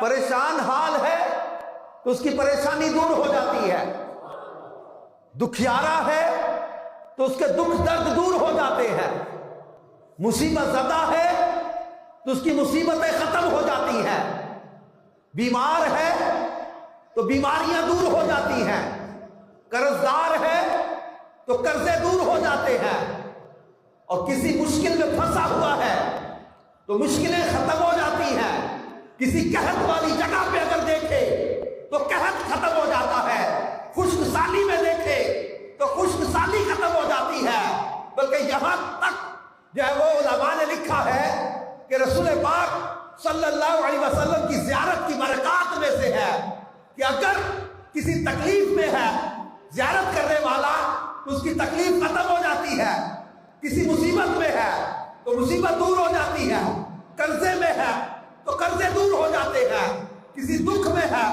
پریشان حال ہے تو اس کی پریشانی دور ہو جاتی ہے، دکھیارا ہے تو اس کے دکھ درد دور ہو جاتے ہیں، مصیبت زدہ ہے تو اس کی مصیبتیں ختم ہو جاتی ہیں، بیمار ہے تو بیماریاں دور ہو جاتی ہیں، قرض دار ہے تو قرضے دور ہو جاتے ہیں، اور کسی مشکل میں پھنسا ہوا ہے تو مشکلیں ختم ہو جاتی ہیں، کسی قحط والی جگہ پہ اگر دیکھے تو قحط ختم ہو جاتا ہے، خشک سالی میں دیکھے تو خشک سالی ختم ہو جاتی ہے، بلکہ یہاں تک جو ہے وہ علماء نے لکھا ہے کہ رسول پاک صلی اللہ علیہ وسلم کی زیارت کی برکات میں سے ہے کہ اگر کسی تکلیف میں ہے زیارت کرنے والا تو اس کی تکلیف ختم ہو جاتی ہے، کسی مصیبت میں ہے تو مصیبت دور ہو جاتی ہے، قرضے میں ہے تو قرضے دور ہو جاتے ہیں، کسی دکھ میں ہے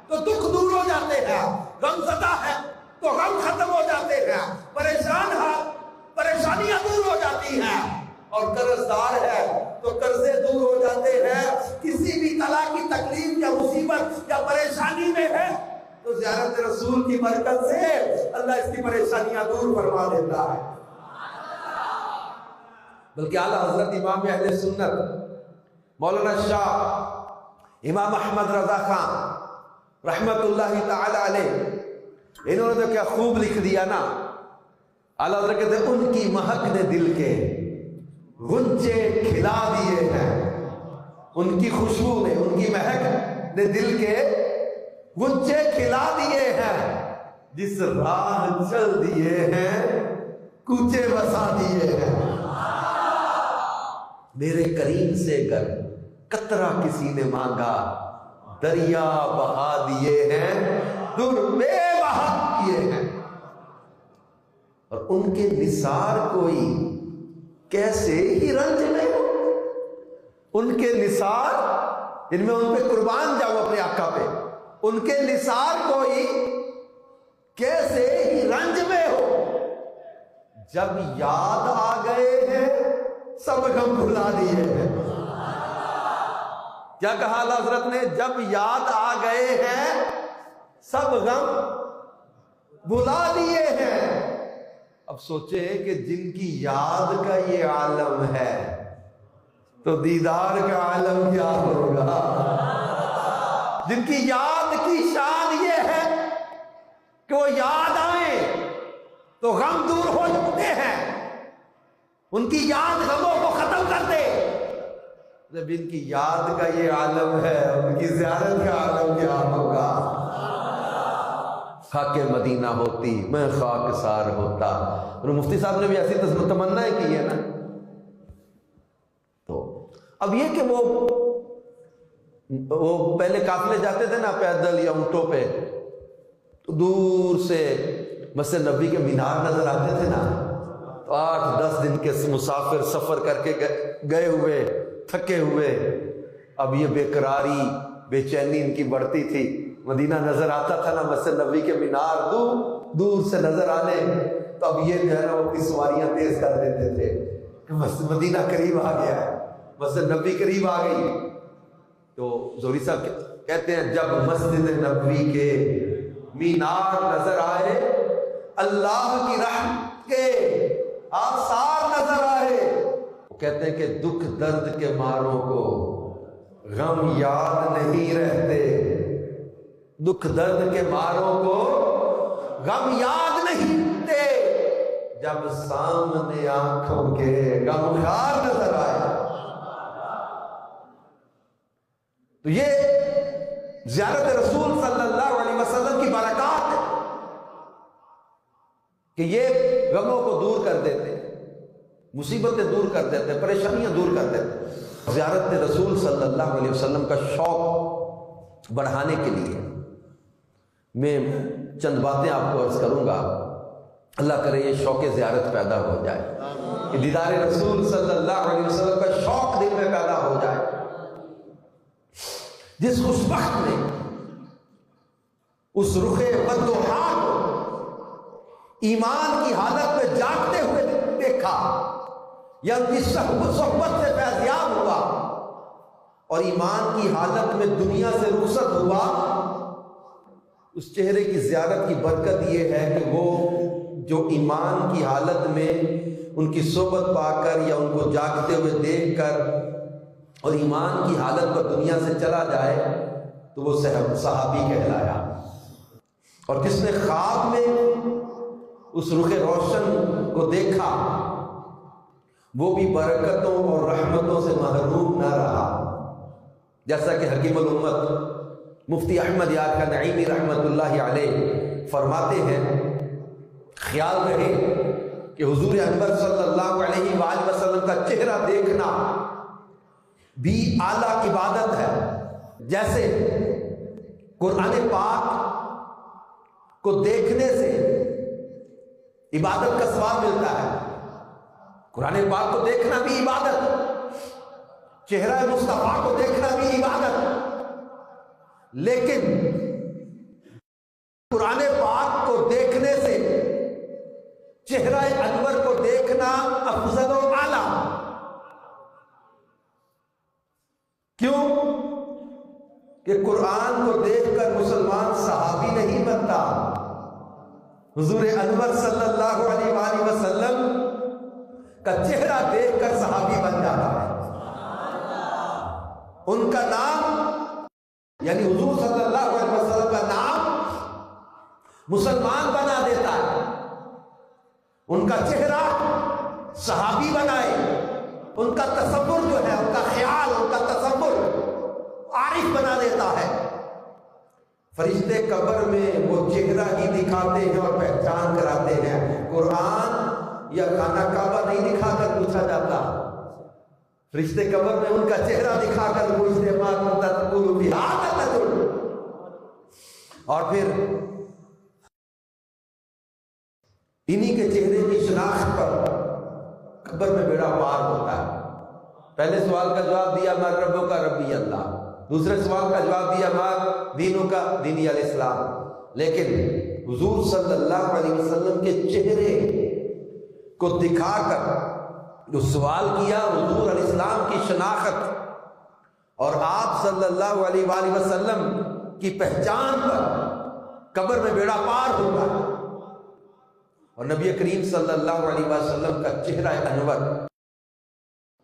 تو دکھ دور ہو جاتے ہیں، غم زدہ ہے تو غم ختم ہو جاتے ہیں، پریشان ہے پریشانیاں دور ہو جاتی ہیں، اور قرض دار ہے تو قرضے دور ہو جاتے ہیں۔ کسی بھی طرح کی تکلیف یا مصیبت یا پریشانی میں ہے تو زیارت رسول کی برکت سے اللہ اس کی پریشانیاں دور فرما دیتا ہے۔ بلکہ اعلیٰ حضرت امام اہل سنت مولانا شاہ امام احمد رضا خان رحمت اللہ تعالی علیہ، انہوں نے تو کیا خوب لکھ دیا نا، اعلیٰ حضرت کہتے ہیں ان کی مہک نے دل کے غنچے کھلا دیے ہیں، ان کی خوشبو نے، ان کی مہک نے دل کے غنچے کھلا دیے ہیں، جس راہ چل دیے ہیں کوچے بسا دیے ہیں، میرے کریم سے گر قطرہ کسی نے مانگا دریا بہا دیے ہیں، در بے بہا کیے ہیں، اور ان کے نثار کوئی کیسے ہی رنج میں ہو، ان کے نثار ان میں ان پہ قربان جاؤ اپنے آقا پہ، ان کے نثار کوئی کیسے ہی رنج میں ہو، جب یاد آ گئے ہیں سب غم بھلا دیے ہیں۔ کیا کہا اعلیٰ حضرت نے؟ جب یاد آ گئے ہیں سب غم بھلا دیے ہیں۔ اب سوچیں کہ جن کی یاد کا یہ عالم ہے تو دیدار کا عالم کیا ہوگا؟ جن کی یاد کی شان یہ ہے کہ وہ یاد آئیں تو غم دور ہو جاتے ہیں، ان کی یاد غموں کو ختم کر دے۔ جب ان کی یاد کا یہ عالم ہے ان کی زیارت کا عالم کیا ہوگا؟ خاک مدینہ ہوتی میں خاک سار ہوتا، اور مفتی صاحب نے بھی ایسی تمنا کی ہے نا۔ تو اب یہ کہ وہ پہلے قافلے جاتے تھے نا پیدل یا اونٹوں پہ، تو دور سے مسجد نبوی کے مینار نظر آتے تھے نا، تو 8-10 دن کے مسافر سفر کر کے گئے ہوئے تھکے ہوئے، اب یہ بے قراری بے چینی ان کی بڑھتی تھی، مدینہ نظر آتا تھا نا مسجد نبوی کے مینار دور دور سے نظر آنے، تو اب یہ جو ہے نا وہ اپنی سواریاں تیز کر دیتے تھے کہ مسجد مدینہ قریب آ گیا ہے، مسجد نبوی قریب آ گئی۔ تو زہری صاحب کہتے ہیں جب مسجد نبوی کے مینار نظر آئے، اللہ کی رحمت کے آثار نظر آئے، وہ کہتے ہیں کہ دکھ درد کے ماروں کو غم یاد نہیں رہتے، دکھ درد کے ماروں کو غم یاد نہیں رہتے، جب سامنے آنکھوں کے غمخار نظر آئے۔ تو یہ زیارت رسول صلی اللہ علیہ وسلم کی برکات ہے کہ یہ غموں کو دور کر دیتے، مصیبتیں دور کر دیتے، پریشانیاں دور کر دیتے۔ زیارت رسول صلی اللہ علیہ وسلم کا شوق بڑھانے کے لیے میں چند باتیں آپ کو عرض کروں گا، اللہ کرے یہ شوق زیارت پیدا ہو جائے، کہ دیدار رسول صلی اللہ علیہ وسلم کا شوق دل میں پیدا ہو جائے۔ جس خوش بخت نے اس رخ بدوحا کو ایمان کی حالت میں جاگتے ہوئے دیکھا، یا ان کی صحبت سے فیضیاب ہوا اور ایمان کی حالت میں دنیا سے رخصت ہوا، اس چہرے کی زیارت کی برکت یہ ہے کہ وہ جو ایمان کی حالت میں ان کی صحبت پا کر یا ان کو جاگتے ہوئے دیکھ کر اور ایمان کی حالت پر دنیا سے چلا جائے تو وہ صحابی کہلایا۔ اور جس نے خواب میں اس رخ روشن کو دیکھا وہ بھی برکتوں اور رحمتوں سے محروم نہ رہا، جیسا کہ حکیم الامت مفتی احمد یار کا نعیمی رحمت اللہ علیہ فرماتے ہیں، خیال رہے کہ حضور انور صلی اللہ علیہ وآلہ وسلم کا چہرہ دیکھنا بھی اعلیٰ عبادت ہے، جیسے قرآن پاک کو دیکھنے سے عبادت کا ثواب ملتا ہے۔ قرآن پاک کو دیکھنا بھی عبادت، چہرہ مصطفیٰ کو دیکھنا بھی عبادت، لیکن قرآن پاک کو دیکھنے سے چہرہ انور کو دیکھنا افضل و اعلیٰ۔ کیوں؟ کہ قرآن کو دیکھ کر مسلمان صحابی نہیں بنتا، حضور انور صلی اللہ علیہ وآلہ وسلم کا چہرہ دیکھ کر صحابی بن جاتا ہے۔ ان کا نام یعنی حضور صلی اللہ علیہ وسلم کا نام مسلمان بنا دیتا ہے، ان کا چہرہ صحابی بنائے، ان کا تصور جو ہے، ان کا خیال، ان کا تصور عارف بنا دیتا ہے۔ فرشتے قبر میں وہ چہرہ ہی دکھاتے ہیں اور پہچان کراتے ہیں، قرآن یا خانہ کعبہ نہیں دکھا کر پوچھا جاتا، فرشتے قبر میں ان کا چہرہ دکھا کر پوچھتے ما کنت تقول فی ھذا الرجل، اور پھر انہی کے چہرے کی شناخت پر قبر میں بیڑا پار ہوتا ہے۔ پہلے سوال کا جواب دیا من ربک کا ربی اللہ، دوسرے سوال کا جواب دیا ما دینوں کا دینی الاسلام، لیکن حضور صلی اللہ علیہ وسلم کے چہرے کو دکھا کر جو سوال کیا حضور علیہ السلام کی شناخت اور آپ صلی اللہ علیہ وآلہ وسلم کی پہچان پر قبر میں بیڑا پار ہوتا ہے۔ اور نبی کریم صلی اللہ علیہ وسلم کا چہرہ انور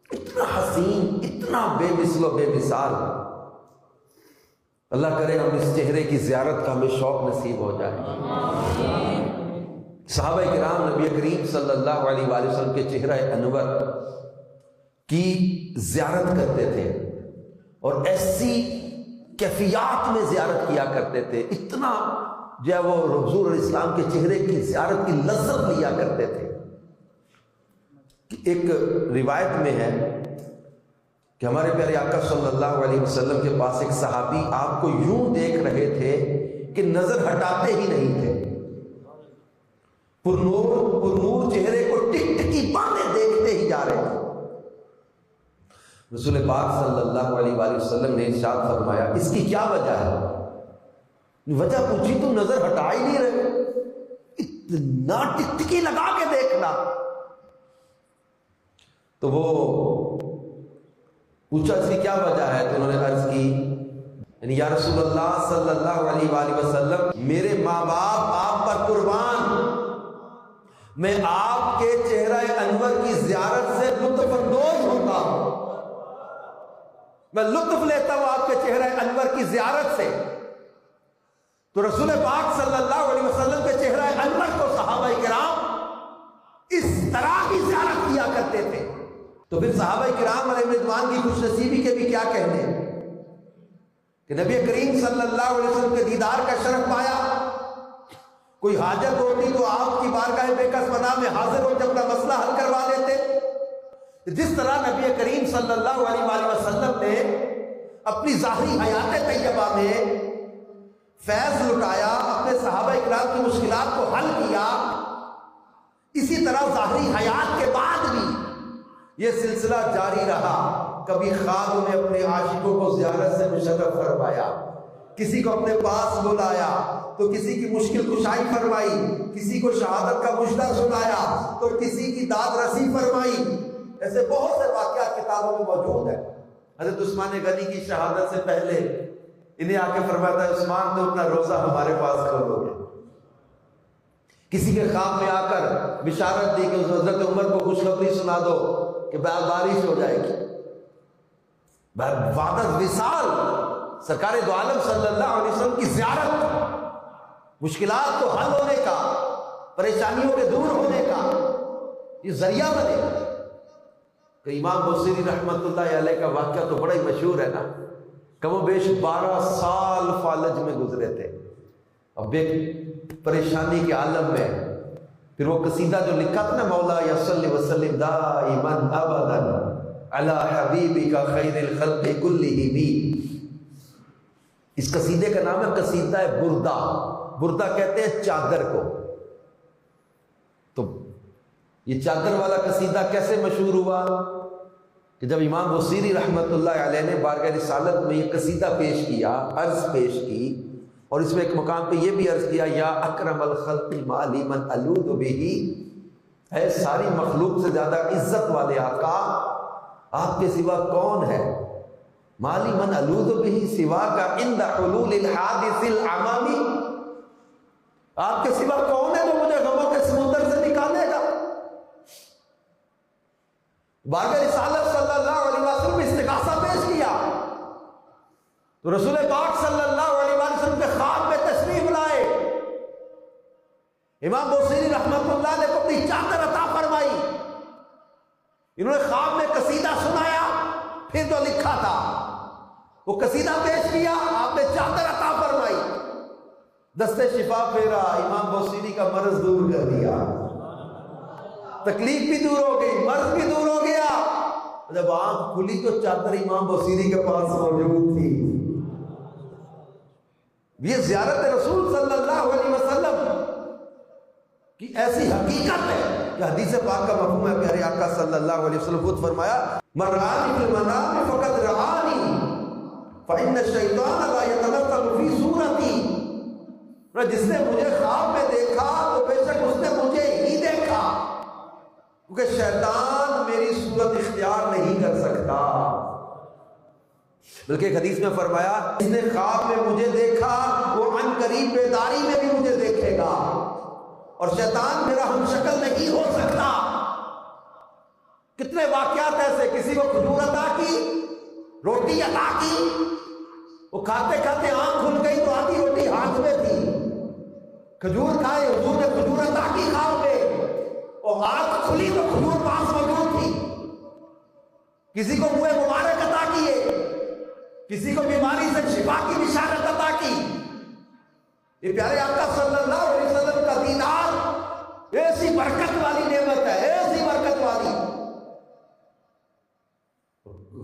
اتنا حسین، اتنا بے مثل و بے مثال، اللہ کرے ہم اس چہرے کی زیارت کا ہمیں شوق نصیب ہو جائے۔ صحابہ کرام نبی کریم صلی اللہ علیہ وآلہ وسلم کے چہرہ انور کی زیارت کرتے تھے اور ایسی کیفیات میں زیارت کیا کرتے تھے، اتنا جو ہے وہ حضور علیہ السلام کے چہرے کی زیارت کی لذت لیا کرتے تھے۔ ایک روایت میں ہے کہ ہمارے پیارے آقا صلی اللہ علیہ وسلم کے پاس ایک صحابی آپ کو یوں دیکھ رہے تھے کہ نظر ہٹاتے ہی نہیں تھے، پرنور چہرے کو ٹک ٹکی باندھے دیکھتے ہی جا رہے تھے۔ رسول پاک صلی اللہ علیہ وآلہ وسلم نے ارشاد فرمایا اس کی کیا وجہ ہے؟ وجہ پوچھی تو نظر ہٹا ہی نہیں رہے، اتنا ٹک ٹکی لگا کے دیکھنا۔ تو وہ پوچھا اس کی کیا وجہ ہے؟ تو انہوں نے عرض کی یعنی یا رسول اللہ صلی اللہ علیہ وآلہ وسلم میرے ماں باپ آپ پر قربان، میں آپ کے چہرہ انور کی زیارت سے لطف اندوز ہوتا ہوں، میں لطف لیتا ہوں آپ کے چہرہ انور کی زیارت سے۔ تو رسول پاک صلی اللہ علیہ وسلم کے چہرہ انور کو صحابہ کرام اس طرح کی زیارت کیا کرتے تھے۔ تو پھر صحابہ کرام علیہ رضوان کی خوش نصیبی کے بھی کیا کہنے کہ نبی کریم صلی اللہ علیہ وسلم کے دیدار کا شرف پایا، کوئی حاجت ہوتی تو آپ کی بارگاہ بے کس پناہ میں حاضر ہو کے اپنا مسئلہ حل کروا لیتے۔ جس طرح نبی کریم صلی اللہ علیہ وآلہ وسلم نے اپنی ظاہری حیات طیبہ میں فیض لٹایا، اپنے صحابہ کرام کی مشکلات کو حل کیا، اسی طرح ظاہری حیات کے بعد بھی یہ سلسلہ جاری رہا۔ کبھی خواب میں اپنے عاشقوں کو زیارت سے مشرف فرمایا، کسی کو اپنے پاس بلایا تو کسی کی مشکل کشائی فرمائی، کسی کو شہادت کا مژدہ سنایا تو کسی کی داد رسی فرمائی۔ ایسے بہت سے واقعات کتابوں میں موجود ہیں۔ حضرت عثمان غنی کی شہادت سے پہلے انہیں آ کے فرمایا تھا عثمان تو اپنا روزہ ہمارے پاس کھولو گے. کسی کے خواب میں آ کر بشارت دی کہ حضرت عمر کو خوشخبری سنا دو کہ بارش ہو جائے گی. وعدہ وصال سرکار دو عالم صلی اللہ علیہ وسلم کی زیارت، مشکلات کو حل ہونے کا، پریشانیوں کے دور ہونے کا یہ ذریعہ بنے. کہ امام بصیری رحمت اللہ علیہ کا واقعہ تو بڑا ہی مشہور ہے نا. کم و بیش 12 سال فالج میں گزرے تھے، اب ایک پریشانی کے عالم میں. پھر وہ قصیدہ جو لکھا تھا نا، مولا یا صلی وسلم دائما ابدا علی حبیبک خیر الخلق کلہم. اس قصیدے کا نام ہے قصیدہ بردہ. بردہ کہتے ہیں چادر کو. تو یہ چادر والا قصیدہ کیسے مشہور ہوا کہ جب امام بصیری رحمت اللہ علیہ نے بارگاہ رسالت میں یہ قصیدہ پیش کیا، عرض پیش کی، اور اس میں ایک مقام پہ یہ بھی عرض کیا یا اکرم الخلق مالی من الود بہ، ہے ساری مخلوق سے زیادہ عزت والے آقا آپ کے سوا کون ہے؟ مالی من الود بہ سوا کا عند حلول الحادث العمامی، آپ کے سوا کون ہے جو مجھے غموں کے سمندر سے نکالے گا؟ بارگاہ رسالت صلی اللہ علیہ وسلم استغاثہ پیش کیا تو رسول پاک صلی اللہ علیہ وسلم کے خواب میں تشریف لائے. امام بصیری رحمت اللہ نے کو اپنی چادر عطا فرمائی. انہوں نے خواب میں قصیدہ سنایا، پھر جو لکھا تھا وہ قصیدہ پیش کیا، آپ نے چادر عطا فرمائی. دستے شفا پھیرا، امام بصیری کا مرض دور کر دیا، تکلیف بھی دور ہو گئی، مرض بھی دور ہو گیا. جب آنکھ کھلی تو چادر امام بصیری کے پاس موجود تھی. یہ زیارت رسول صلی اللہ علیہ وسلم کی ایسی حقیقت ہے کہ حدیث پاک کا مفہوم ہے. پیارے آقا صلی اللہ علیہ وسلم خود فرمایا من رآنی فی المنام فقد رآنی فإن الشیطان لا یتمثل فی صورتی. جس نے مجھے خواب میں دیکھا تو بے شک اس نے مجھے ہی دیکھا، کیونکہ شیطان میری صورت اختیار نہیں کر سکتا. بلکہ ایک حدیث میں فرمایا جس نے خواب میں مجھے دیکھا وہ عن قریب بیداری میں بھی مجھے دیکھے گا، اور شیطان میرا ہم شکل نہیں ہو سکتا. کتنے واقعات ایسے، کسی کو کھجور عطا کی، روٹی عطا کی، وہ کھاتے کھاتے آنکھ کھل گئی تو آدھی روٹی ہاتھ میں تھی، کھجور کھائے، حضور نے کھجور عطا کی خواب میں، اور آنکھ کھلی تو کھجور پاس موجود تھی. کسی کو منہ مبارک عطا کیے، کسی کو بیماری سے شفا کی بشارت عطا کی. یہ پیارے آقا صلی اللہ علیہ وسلم کا دیدار ایسی برکت والی نعمت ہے، ایسی برکت والی.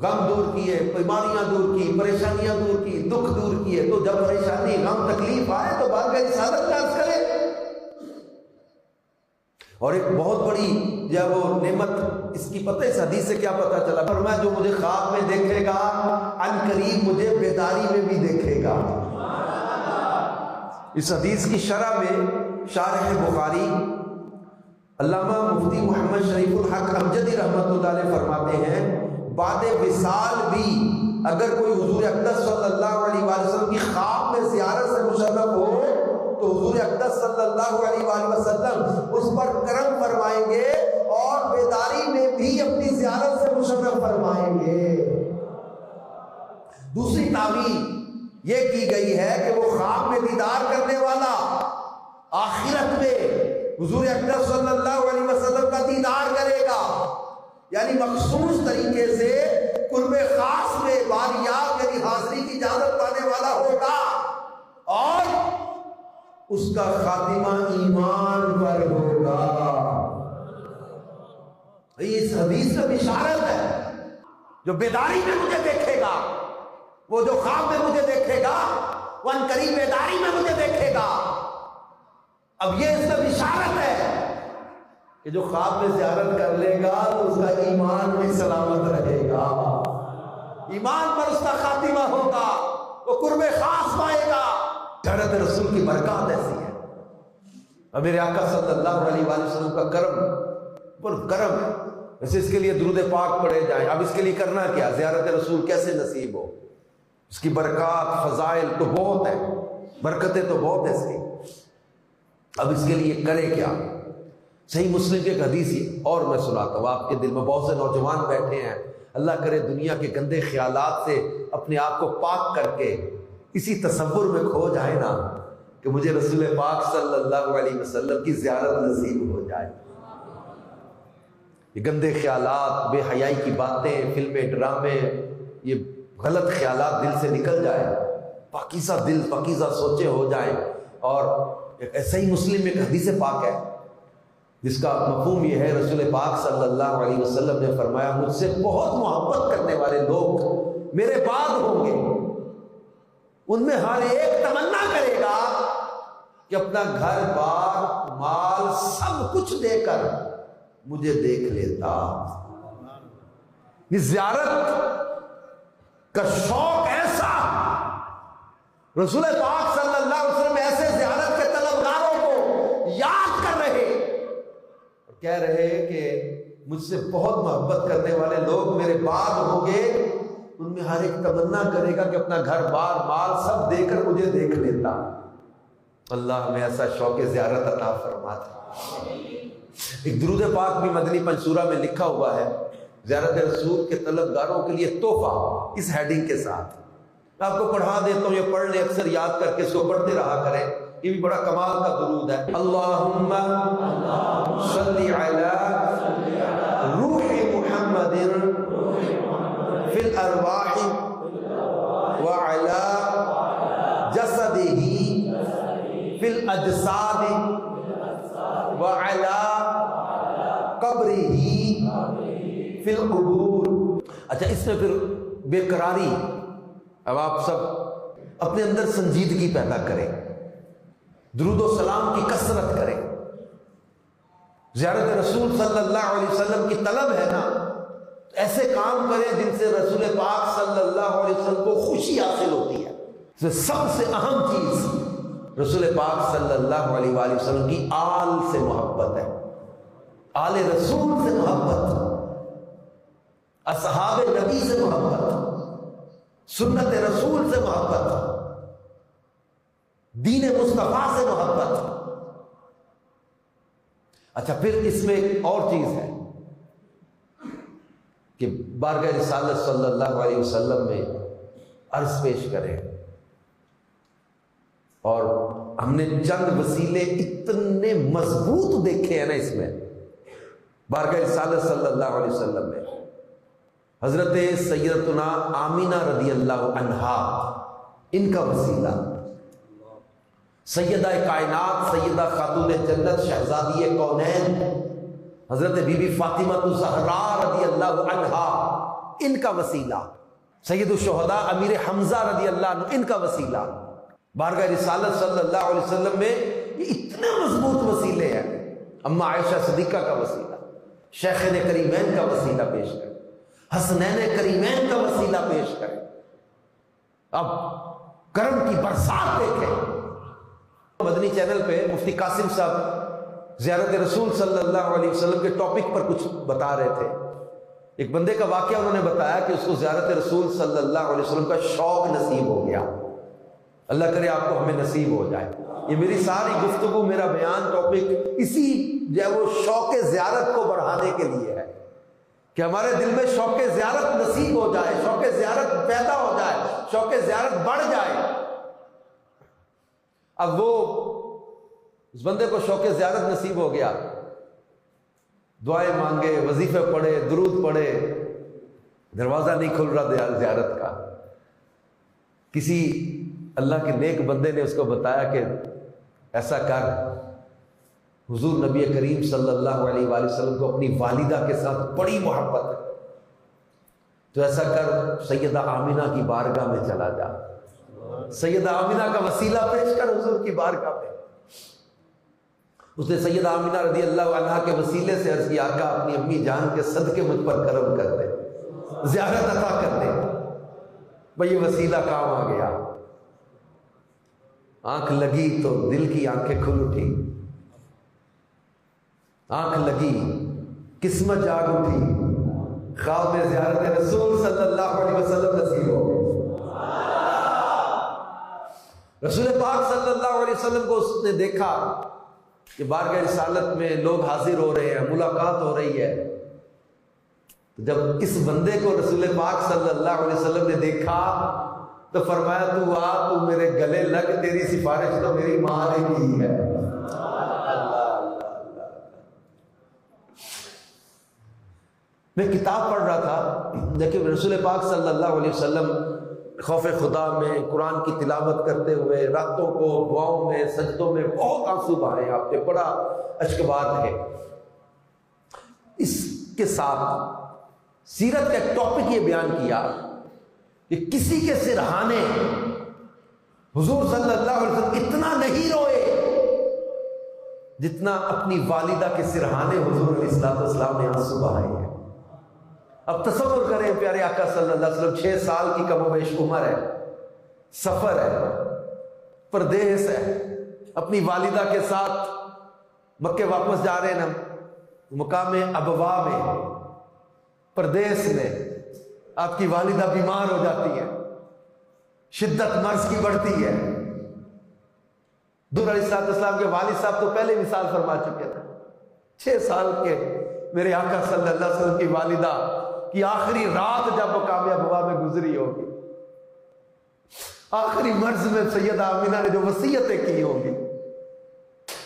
غم دور کیے، بیماریاں دور کی، پریشانیاں دور کی، دکھ دور کیے. تو جب پریشانی، غم، تکلیف آئے تو بارگاہ رسالت کا عرض کرے. اور ایک بہت بڑی جو وہ نعمت اس کی پتہ، اس حدیث سے کیا پتہ چلا؟ فرمایا جو مجھے خواب میں دیکھے گا عن قریب مجھے بیداری میں بھی دیکھے گا. اس حدیث کی شرح میں شارح بخاری علامہ مفتی محمد شریف الحق امجدی رحمۃ اللہ علیہ فرماتے ہیں بعد وصال بھی اگر کوئی حضور اقدس صلی اللہ علیہ وسلم کی خواب میں زیارت سے مشرف ہو تو حضور اقدس صلی اللہ علیہ وآلہ وسلم اس پر کرم فرمائیں گے اور بیداری میں بھی اپنی زیارت سے مشرف فرمائیں گے. دوسری تعبیر یہ کی گئی ہے کہ وہ خواب میں دیدار کرنے والا آخرت میں حضور اقدس صلی اللہ علیہ وسلم کا دیدار کرے گا، یعنی مخصوص طریقے سے قرب خاص میں باریاب یعنی حاضری کی اجازت پانے والا ہوگا، اور اس کا خاتمہ ایمان پر ہوگا. اس حدیث میں بشارت ہے جو بیداری میں مجھے دیکھے گا، وہ جو خواب میں مجھے دیکھے گا وہ ان قریب بیداری میں مجھے دیکھے گا. اب یہ اس میں بشارت ہے کہ جو خواب میں زیارت کر لے گا تو اس کا ایمان بھی سلامت رہے گا، ایمان پر اس کا خاتمہ ہوگا، وہ قرب خاص پائے گا. زیارت رسول کی برکات ایسی ہے. اور میرے آقا صلی اللہ علیہ وسلم کا کرم پر کرم ہے. ویسے اس کے لیے درود پاک پڑھے جائیں. اب اس کے لیے کرنا کیا؟ زیارت رسول کیسے نصیب ہو؟ اس کی برکات فضائل تو بہت ہیں، برکتیں تو بہت ہیں اس کی. اب اس کے لیے کرے کیا؟ صحیح مسلم کی ایک حدیث اور میں سناتا ہوں. آپ کے دل میں بہت سے نوجوان بیٹھے ہیں، اللہ کرے دنیا کے گندے خیالات سے اپنے آپ کو پاک کر کے اسی تصور میں کھو جائے نا کہ مجھے رسول پاک صلی اللہ علیہ وسلم کی زیارت نصیب ہو جائے. یہ گندے خیالات، بے حیائی کی باتیں، فلمیں، ڈرامے، یہ غلط خیالات دل سے نکل جائے، پاکیزہ دل، پاکیزہ سوچیں ہو جائیں. اور ایسا ہی مسلم میں ایک حدیث پاک ہے جس کا مفہوم یہ ہے، رسول پاک صلی اللہ علیہ وسلم نے فرمایا مجھ سے بہت محبت کرنے والے لوگ میرے بعد ہوں گے، ان میں ہر ایک تمنا کرے گا کہ اپنا گھر بار مال سب کچھ دے کر مجھے دیکھ لیتا. زیارت کا شوق ایسا، رسول پاک صلی اللہ علیہ وسلم ایسے زیارت کے طلبگاروں کو یاد کر رہے اور کہہ رہے کہ مجھ سے بہت محبت کرنے والے لوگ میرے بعد ہوں گے، ان میں ہر ایک تمنا کرے گا کہ اپنا گھر بار مال سب دے کر مجھے دیکھ لیتا. اللہ ہمیں ایسا شوق زیارت عطا فرماتا. ایک درود پاک بھی مدنی پنصورہ میں لکھا ہوا ہے زیارت رسول کے طلبگاروں کے لیے تحفہ، اس ہیڈنگ کے ساتھ. میں آپ کو پڑھا دیتا ہوں، یہ پڑھ لیں، اکثر یاد کر کے اس کو پڑھتے رہا کریں. یہ بھی بڑا کمال کا درود ہے. اللہم صلی علی روح محمد فی الارواح وعلی جسدہ فی الاجساد وعلی قبرہ فی القبور. اچھا، اس میں پھر بے قراری، اب آپ سب اپنے اندر سنجیدگی پیدا کریں، درود و سلام کی کثرت کریں. زیارت رسول صلی اللہ علیہ وسلم کی طلب ہے نا، تو ایسے کام کریں جن سے رسول پاک صلی اللہ علیہ وسلم کو خوشی حاصل ہوتی ہے. سب سے اہم چیز رسول پاک صلی اللہ علیہ وآلہ وسلم کی آل سے محبت ہے، آل رسول سے محبت، اصحاب نبی سے محبت، سنت رسول سے محبت، دین مصطفیٰ سے محبت. اچھا، پھر اس میں ایک اور چیز ہے کہ بارگاہ رسالت صلی اللہ علیہ وسلم میں عرض پیش کریں. اور ہم نے چند وسیلے اتنے مضبوط دیکھے ہیں نا اس میں بارگاہ رسالت صلی اللہ علیہ وسلم میں. حضرت سیدتنا آمینہ رضی اللہ عنہا، ان کا وسیلہ، سیدہ کائنات، سیدہ خاتون جنت، شہزادی کونین حضرت بی بی فاطمہ الزہراء رضی اللہ عنہا، ان کا وسیلہ، سید الشہداء امیر حمزہ رضی اللہ عنہ، ان کا وسیلہ. بارگاہ رسالت صلی اللہ علیہ وسلم میں یہ اتنے مضبوط وسیلے ہیں. اما عائشہ صدیقہ کا وسیلہ، شیخین کریمین کا وسیلہ پیش کریں، حسنین کریمین کا وسیلہ پیش کریں. اب کرم کی برسات دیکھیں. مدنی چینل پہ مفتی قاسم صاحب زیارت رسول صلی اللہ علیہ وسلم کے ٹاپک پر کچھ بتا رہے تھے. ایک بندے کا واقعہ انہوں نے بتایا کہ اس کو زیارت رسول صلی اللہ علیہ وسلم کا شوق نصیب ہو گیا. اللہ کرے آپ کو ہمیں نصیب ہو جائے. یہ میری ساری گفتگو، میرا بیان، ٹاپک اسی جو ہے وہ شوق زیارت کو بڑھانے کے لیے ہے کہ ہمارے دل میں شوق زیارت نصیب ہو جائے، شوق زیارت پیدا ہو جائے، شوق زیارت بڑھ جائے. اب وہ اس بندے کو شوق زیارت نصیب ہو گیا، دعائیں مانگے، وظیفے پڑھے، درود پڑھے، دروازہ نہیں کھل رہا زیارت کا. کسی اللہ کے نیک بندے نے اس کو بتایا کہ ایسا کر، حضور نبی کریم صلی اللہ علیہ وآلہ وسلم کو اپنی والدہ کے ساتھ بڑی محبت ہے، تو ایسا کر سیدہ آمینہ کی بارگاہ میں چلا جا، سیدہ آمینہ کا وسیلہ پیش کر حضور کی بارگاہ میں. اس نے سیدہ آمینہ رضی اللہ عنہا کے وسیلے سے عرض کیا، آقا اپنی امی جان کے صدقے مجھ پر کرم کر دے، زیارت عطا کر دے. بھئی یہ وسیلہ کام آ گیا. آنکھ لگی تو دل کی آنکھیں کھل اٹھی، آنکھ لگی قسمت جاگ اٹھی، خواب میں زیارت رسول صلی اللہ علیہ وسلم نصیب ہو گئی۔ رسول پاک صلی اللہ علیہ وسلم کو اس نے دیکھا کہ بارگاہ رسالت میں لوگ حاضر ہو رہے ہیں، ملاقات ہو رہی ہے۔ جب اس بندے کو رسول پاک صلی اللہ علیہ وسلم نے دیکھا تو فرمایا تو آ، تو میرے گلے لگ، تیری سفارش تو میری ماں نے کی ہے۔ میں کتاب پڑھ رہا تھا، لیکن رسول پاک صلی اللہ علیہ وسلم خوف خدا میں قرآن کی تلاوت کرتے ہوئے راتوں کو دعاؤں میں سجدوں میں بہت آنسو بہائے، آپ کے بڑا اشکبار ہے۔ اس کے ساتھ سیرت کا ایک ٹاپک یہ بیان کیا کہ کسی کے سرہانے حضور صلی اللہ علیہ وسلم اتنا نہیں روئے جتنا اپنی والدہ کے سرہانے حضور علیہ السلام نے آنسو بہائے ہیں۔ اب تصور کریں پیارے آقا صلی اللہ علیہ وسلم 6 سال کی کم و بیش عمر ہے، سفر ہے، پردیس ہے، اپنی والدہ کے ساتھ مکے واپس جا رہے ہیں نا، مقام ابوا میں، پردیس میں آپ کی والدہ بیمار ہو جاتی ہے، شدت مرض کی بڑھتی ہے۔ حضور علیہ السلام کے والد صاحب تو پہلے مثال فرما چکے تھے، 6 سال کے میرے آقا صلی اللہ علیہ وسلم کی والدہ کی آخری رات جب مقام ابوا میں گزری ہوگی، آخری مرض میں سیدہ آمینہ نے جو وصیتیں کی ہوگی،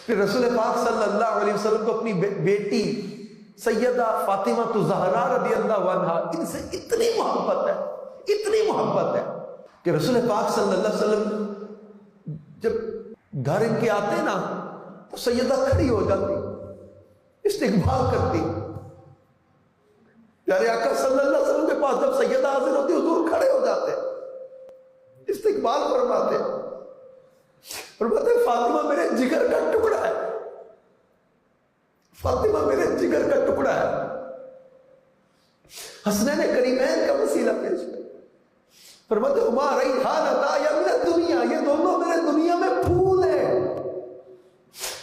پھر رسول پاک صلی اللہ علیہ وسلم کو اپنی بیٹی سیدہ فاطمہ الزہرا رضی اللہ عنہا، ان سے اتنی محبت ہے، اتنی محبت ہے کہ رسول پاک صلی اللہ علیہ وسلم جب گھر ان کے آتے نا تو سیدہ کھڑی ہو جاتی، استقبال کرتی۔ پیارے آقا صلی اللہ علیہ وسلم کے پاس جب سیدہ حاضر ہوتی حضور کھڑے ہو جاتے، استقبال فرماتے، فاطمہ میرے جگر کا ٹکڑا ہے، فاطمہ میرے جگر کا ٹکڑا ہے۔ حسنین کریمین کا وسیلہ پیش کر، فرماتے ہما ریحانتا یا میرے دنیا، یہ دونوں میرے دنیا میں پھول ہیں۔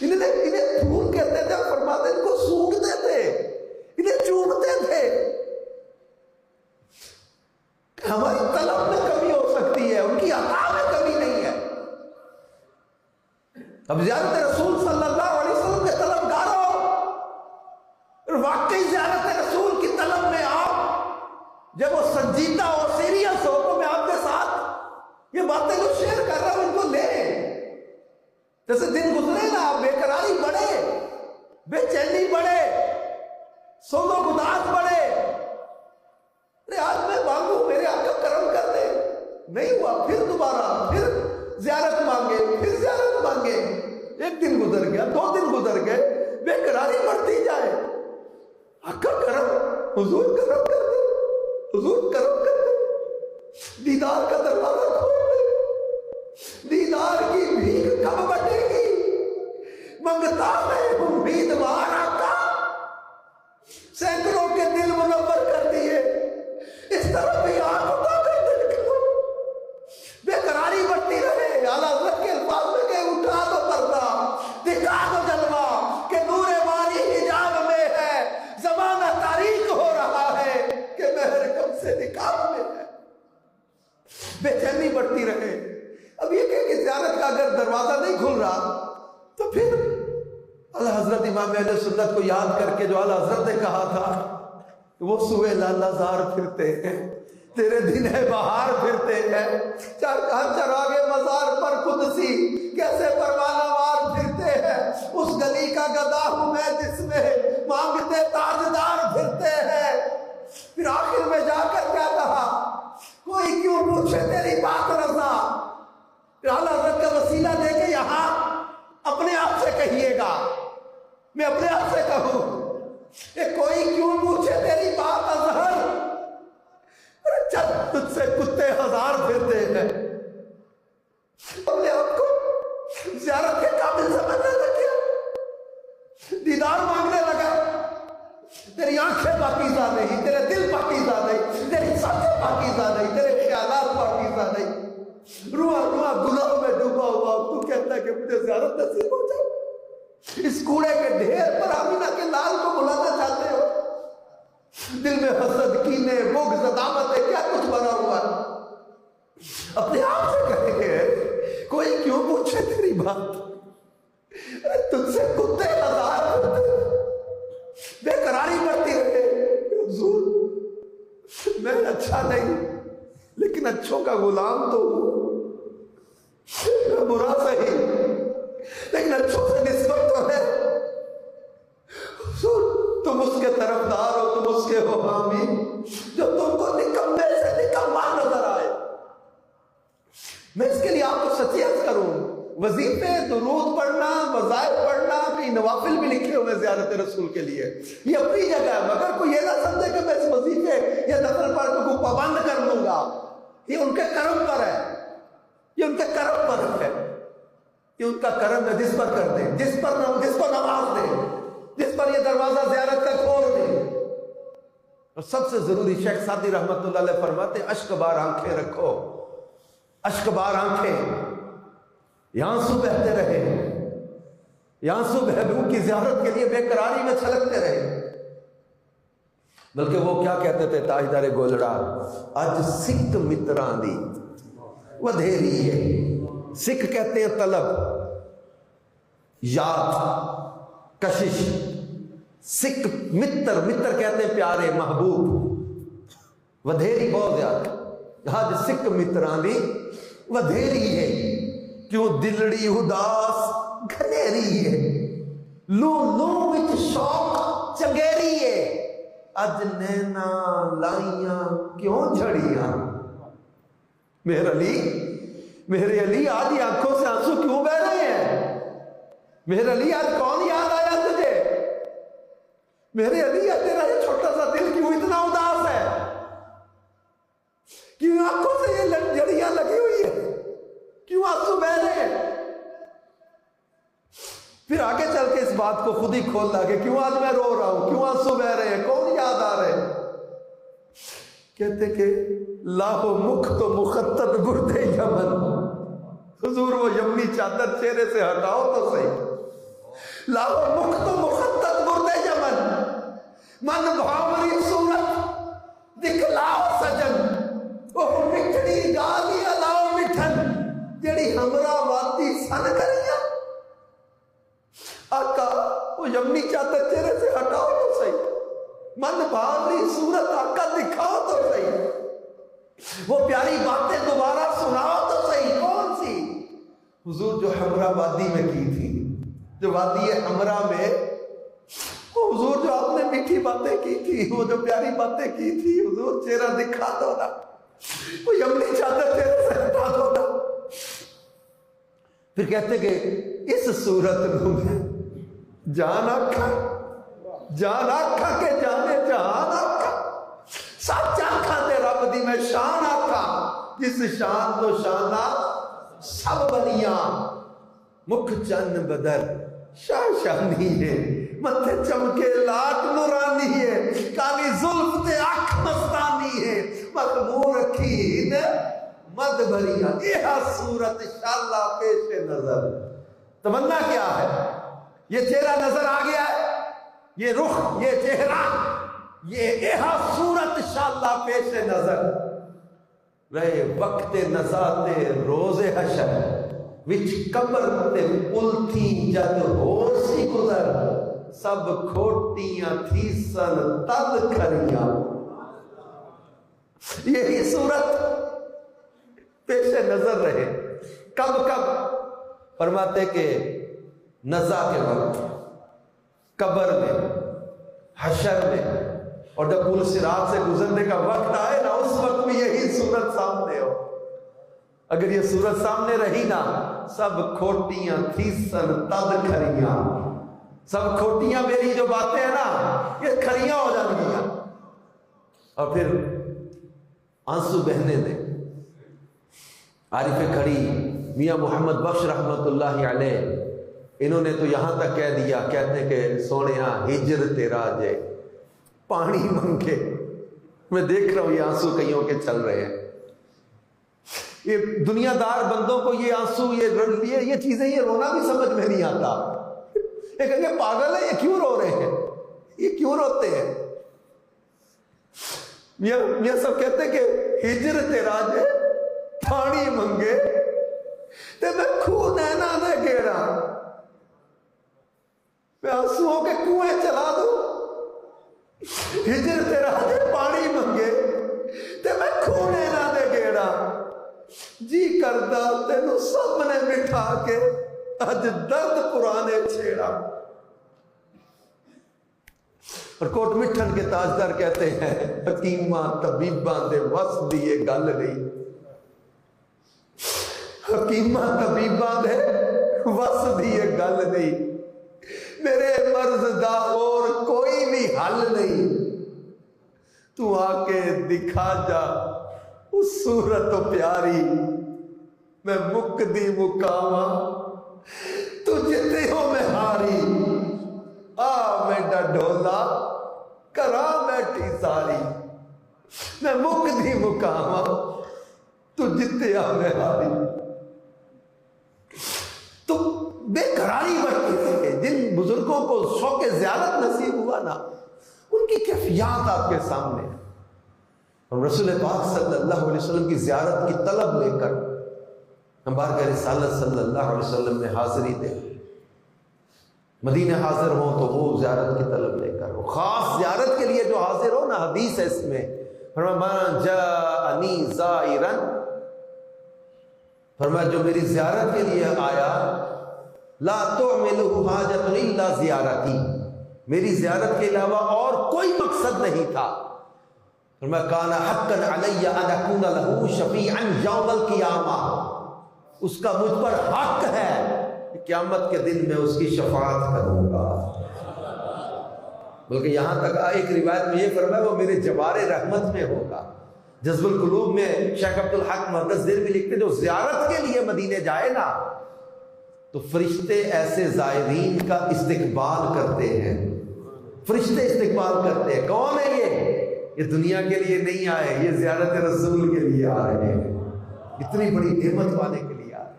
انہیں پھول کہتے تھے، فرماتے ان کو سونگتے تھے، انہیں چومتے تھے۔ ہماری طلب میں کمی ہو سکتی ہے، ان کی عطا میں کمی نہیں ہے۔ اب زیارت رسول صلی اللہ علیہ وسلم کے طلبگاروں، واقعی زیارت رسول کی طلب میں آپ جب وہ سنجیدہ اور سیریس ہو تو میں آپ کے ساتھ یہ باتیں جو شیئر کر رہا ہوں ان کو لیں۔ جیسے دن گزرے نا، بے قراری بڑھے، بے چینی بڑھے، سوگ و گداز بڑھے، ارے آج میں مانگوں میرے آقا کرم کر دے، نہیں ہوا پھر دوبارہ پھر زیارت مانگے، پھر زیارت مانگے، 1 دن گزر گیا، 2 دن گزر گئے، بے قراری بڑھتی جائے۔ آقا کرم، حضور کرم کر دے، حضور کرم کر دے، دیدار کا دروازہ کھول دے، دیدار کی بھیک کب بٹے گی، منگتا ہے امیدوار آقا، سینکڑوں کے دل منور کر دیے، اس طرح بھی آنکھ اٹھا کر دل کرو، بے قراری بڑھتی رہے۔ اعلیٰ حضرت کے الفاظ میں کہ اٹھا دو پردہ، دکھا دو جلوہ کہ نور باری حجاب میں ہے، زمانہ تاریک ہو رہا ہے کہ مہر کم سے نکاب میں ہے۔ بے چینی بڑھتی رہے۔ اب یہ کہ زیارت کا اگر دروازہ نہیں کھل رہا تو پھر اعلیٰ حضرت امام اہل سنت کو یاد کر کے جو اعلیٰ حضرت نے کہا تھا، وہ سوئے لالا زار پھرتے ہیں، تیرے دن ہے بہار پھرتے ہیں، چراغے مزار پر قدسی کیسے پروانہ وار پھرتے ہیں، اس گلی کا گدا ہوں میں جس میں مانگتے تاجدار پھرتے ہیں۔ پھر آخر میں جا کر کیا کہا، کوئی کیوں پوچھے تیری بات رضا، پھر اعلیٰ حضرت کا وسیلہ دے کے یہاں اپنے آپ سے کہیے گا، میں اپنے آپ سے کہوں کہ کوئی کیوں پوچھے تیری بات اظہر، چل تجھ سے کتے 1000 پھرتے ہیں۔ اپنے آپ کو زیارت کے قابل سمجھنے لگا، دیدار مانگنے لگا، تیری آنکھیں پاکیزہ نہیں، تیرے دل پاکیزہ نہیں، تیری سانسیں پاکیزہ نہیں، تیرے خیالات پاکیزہ نہیں، روح گناہوں میں ڈوبا ہوا، تو کہتا ہے کہ مجھے زیارت نصیب ہو جائے۔ اس کوڑے کے ڈھیر پر آمینہ کے لال کو بلانا چاہتے ہو، دل میں حسد آپ سے کہیں گے کوئی کیوں پوچھے تیری بات؟ تجھ سے کتے ہزار بے قراری بڑھتی رہے، حضور میں اچھا نہیں لیکن اچھوں کا غلام تو ہوں، میں برا صحیح لیکن اچھوں سے نسبت تو ہے۔ حضور تم اس کے طرفدار ہو، تم اس کے ہو حامی جو تم کو نکمے سے نکما نظر آئے۔ میں اس کے لیے آپ کو سچی عرض کروں، وظیفے، درود پڑھنا، وظائف پڑھنا، کئی نوافل بھی لکھے ہوئے زیارت رسول کے لیے، یہ اپنی جگہ ہے، مگر کوئی یہ نہ سمجھے کہ میں اس وظیفے یا نفل پڑھ کو پابند کر لوں گا۔ یہ ان کے کرم پر ہے، یہ ان کے کرم پر ہے، یہ ان کا کرم ہے جس پر کر دے، جس پر نواز دے، جس پر یہ دروازہ زیارت کا کھول دے۔ اور سب سے ضروری شیخ سعدی رحمت اللہ علیہ فرماتے ہیں اشک بار آنکھیں رکھو، اشک بار آنکھیں، یہ آنسو بہتے رہے، یہ آنسو محبوب کی زیارت کے لیے بے قراری میں چھلکتے رہے۔ بلکہ وہ کیا کہتے تھے تاجدار گولڑا، اج سکھ متران دی ودھیری ہے۔ سکھ کہتے ہیں طلب، یاد، کشش، سکھ متر کہتے ہیں پیارے محبوب، ودھیری بہت زیادہ، آج سکھ متران دی ودھیری ہے، کیوں دلڑی اداس گھنیری ہے، لو وچ شوق چنگیری ہے، اج نینا لائیاں کیوں جھڑیاں۔ میرے علی آج یہ آنکھوں سے آنسو کیوں بہ رہے ہیں؟ میرے علی آج کون یاد آیا تجھے؟ میرے علی آج تیرا یہ چھوٹا سا دل کیوں اتنا اداس ہے؟ کیوں آنکھوں سے یہ جھڑیاں لگی ہوئی ہے؟ کیوں آنسو بہ رہے ہیں؟ پھر آگے چل کے اس بات کو خود ہی کھولنا کہ کیوں آج میں رو رہا ہوں، کیوں آنسو بہ رہے ہیں، کون یاد آ رہے ہیں؟ کہتے کہ لاہو مکھ تو مخطط گردے یمن، حضور وہ یمنی چادر چہرے سے ہٹاؤ تو صحیح، لاہو مکھ تو مخطط گردے یمن، من بھاوری صورت دکھلاؤ سجن، وہ مٹھڑی گالی الاؤ مٹھن جڑی ہمراہ وادی سن کریاں۔ آقا وہ یمنی چادر چہرے سے ہٹاؤ تو صحیح، من بھاوری صورت آقا دکھاؤ تو صحیح، وہ پیاری باتیں دوبارہ سناؤ تو صحیح۔ کون سی؟ حضور جو ہمراہ وادی میں کی تھی، جو وادی ہمراہ میں، وہ حضور جو آپ نے میٹھی باتیں کی تھی، وہ جو پیاری باتیں کی تھی، حضور چہرہ دکھا دو نا، وہ یمنی چادر چہرے سے ہٹا دو نا۔ پھر کہتے کہ اس صورت میں جان آکھا کے جانے جہان آکھا، سچ آکھا تے رب دی میں شان آکھا، جس شان تو شانہ سب بنیاں، مکھ چن بدر شاہ شانی ہے، متھے چمکے لاٹ نورانی ہے، کالی زلف تے اکھ مستانی ہے، مخمور رکھی مد بھریاں، یہ صورت انشاءاللہ پیش نظر۔ تمنا کیا ہے؟ یہ چہرہ نظر آ گیا ہے، یہ رخ، یہ چہرہ، یہ صورت انشاءاللہ پیش نظر رہے وقت نزاتے روز حشر، وچ قبر تے پلتھی جد ہو سی گزر، سب کھوٹیاں تھی سن تد کھریاں۔ یہی صورت پیش نظر رہے۔ کب فرماتے کہ نزا کے وقت، قبر میں، حشر میں، اور جب پل صراط سے گزرنے کا وقت آئے نا، اس وقت بھی یہی صورت سامنے ہو۔ اگر یہ صورت سامنے رہی نا، سب کھوٹیاں تھی سن تد کھریاں، سب کھوٹیاں میری جو باتیں ہیں نا، یہ کھریاں ہو جائیں گی۔ اور پھر آنسو بہنے دے۔ عارف کھڑی میاں محمد بخش رحمت اللہ علیہ، انہوں نے تو یہاں تک کہہ دیا، کہتے کہ سونیا ہجر تیرا جے پانی منگے۔ میں دیکھ رہا ہوں یہ آنسو کئیوں کے چل رہے ہیں۔ یہ دنیا دار بندوں کو یہ آنسو، یہ چیزیں، یہ رونا بھی سمجھ میں نہیں آتا۔ یہ کہیں گے پاگل ہے، یہ کیوں رو رہے ہیں، یہ کیوں روتے ہیں؟ میاں سب کہتے ہیں کہ ہجر تیرا جے پانی منگے تے میں خون نینا دے گیڑا، میں آنسوؤں کے کنویں چلا دوں، ہجر تیرا دے پانی منگے تے میں خون نینا دے گیڑا، جی کردہ تینوں سامنے بٹھا کے اج درد پرانے چھیڑا۔ اور کوٹ مٹھن کے تاجدار کہتے ہیں حکیماں طبیباں دے وس دی یہ گل نہیں، حکیماں طبیباں دے وس دی یہ گل نہیں، میرے مرض دا اور کوئی بھی حل نہیں، تو آ کے دکھا جا اس صورت پیاری، میں مک دی مکاواں تو جتے ہو میں ہاری، آ میڈا ڈھولا کرا بیٹھی ساری، میں مک دی مکاواں تو جتے ہو میں ہاری۔ تو بے قراری بڑھتی ہے، جن بزرگوں کو شوق زیارت نصیب ہوا نا، ان کی کیفیات آپ کے سامنے ہے۔ اور رسول پاک صلی اللہ علیہ وسلم کی زیارت کی طلب لے کر ہم بارگاہ رسالت صلی اللہ علیہ وسلم میں حاضری دے، مدینہ حاضر ہوں تو وہ زیارت کی طلب لے کر، وہ خاص زیارت کے لیے جو حاضر ہو نا، حدیث ہے اس میں فرمایا من جاءنی زائرا، فرمایا جو میری زیارت کے لیے آیا، لا تعملہ حاجت الا زیارتی، میری زیارت کے علاوہ اور کوئی مقصد نہیں تھا، فرمایا کان حقا علی ان اکون لہ شفیعا یوم القیامہ، اس کا مجھ پر حق ہے کہ قیامت کے دن میں اس کی شفاعت کروں گا۔ بلکہ یہاں تک ایک روایت میں یہ فرمایا وہ میرے جوار رحمت میں ہوگا۔ جذب القلوب میں شیخ عبدالحق محدث دہلوی لکھتے جو زیارت کے لیے مدینے جائے نا تو فرشتے ایسے زائرین کا استقبال کرتے ہیں، فرشتے استقبال کرتے ہیں۔ کون ہے یہ دنیا کے لیے نہیں آئے، یہ زیارت رسول کے لیے آ رہے ہیں، اتنی بڑی نعمت پانے کے لیے آ رہے ہیں۔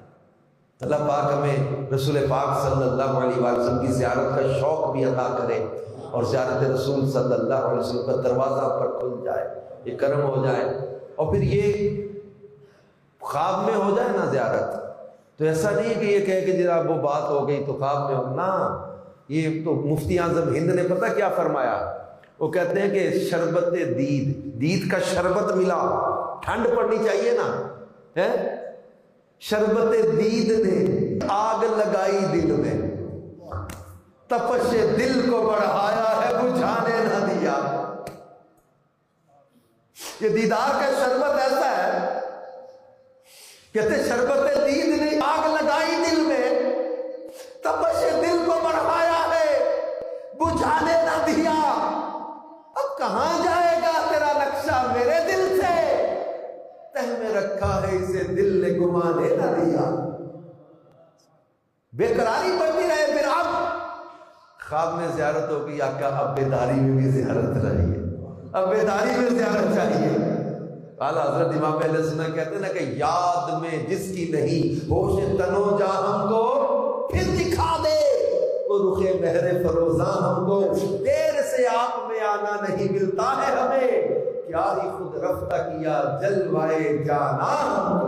اللہ پاک ہمیں رسول پاک صلی اللہ علیہ وسلم کی زیارت کا شوق بھی عطا کرے، اور زیارت رسول صلی اللہ علیہ وسلم کا دروازہ پر کھل جائے، یہ کرم ہو جائے۔ اور پھر یہ خواب میں ہو جائے نا زیارت، تو ایسا نہیں ہے کہ یہ کہے کہ جناب وہ بات ہو گئی تو خواب میں ہونا، یہ تو مفتی اعظم ہند نے پتہ کیا فرمایا، وہ کہتے ہیں کہ شربت دید کا شربت ملا، ٹھنڈ پڑنی چاہیے نا، شربت دید نے آگ لگائی دل میں، تپش دل کو بڑھایا ہے بجھانے نہ دیا۔ یہ دیدار کا شربت ایسا ہے، کہتے شربت دید نے آگ لگائی دل میں، تپش دل کو بڑھایا ہے بجھانے نہ دیا۔ اب کہاں جائے گا تیرا نقشہ میرے دل سے، تہ میں رکھا ہے اسے دل نے گمانے نہ دیا۔ بے قراری بڑھتی رہے، پھر اب خواب میں زیارت ہوگی، آقا اب بیداری میں بھی زیارت رہی ہے، اب بیداری میں زیارت چاہیے۔ اعلیٰ حضرت امام اہل سنت کہتے ہیں نا کہ یاد میں جس کی نہیں ہوش تنو جا ہم کو پھر دکھا دے وہ رخ مہر فروزاں ہم کو، دیر سے آپ میں آنا نہیں ملتا ہے ہمیں، کیا ہی خود رفتہ کیا جلوائے جانا ہم کو۔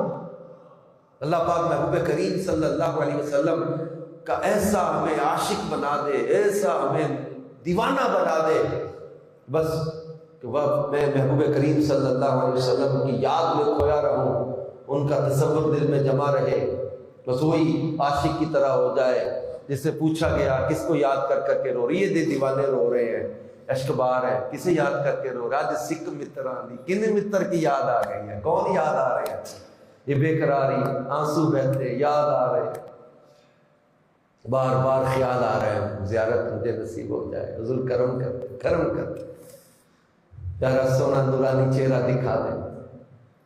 اللہ پاک محبوب کریم صلی اللہ علیہ وسلم کا ایسا ہمیں عاشق بنا دے، ایسا ہمیں دیوانہ بنا دے، بس کہ میں محبوب کریم صلی اللہ علیہ وسلم کی یاد میں کھویا رہوں، ان کا تصور دل میں جمع رہے، بس وہی عاشق کی طرح ہو جائے جس سے پوچھا گیا کس کو یاد کر کر کے رو رہی ہے، دیوانے رو رہے ہیں، اشک بار ہے، کسے یاد کر کے رو رہا ہے؟ سکھ متران دی، کن متر کی یاد آ گئی ہے، کون یاد آ رہے ہیں؟ یہ بے قراری، آنسو بہتے، یاد آ رہے ہیں، بار بار خیال آ رہے ہیں، زیارت مجھے نصیب ہو جائے، حضور کرم کر، کرم کر، پیارا سونا نورانی چہرہ دکھا دیں۔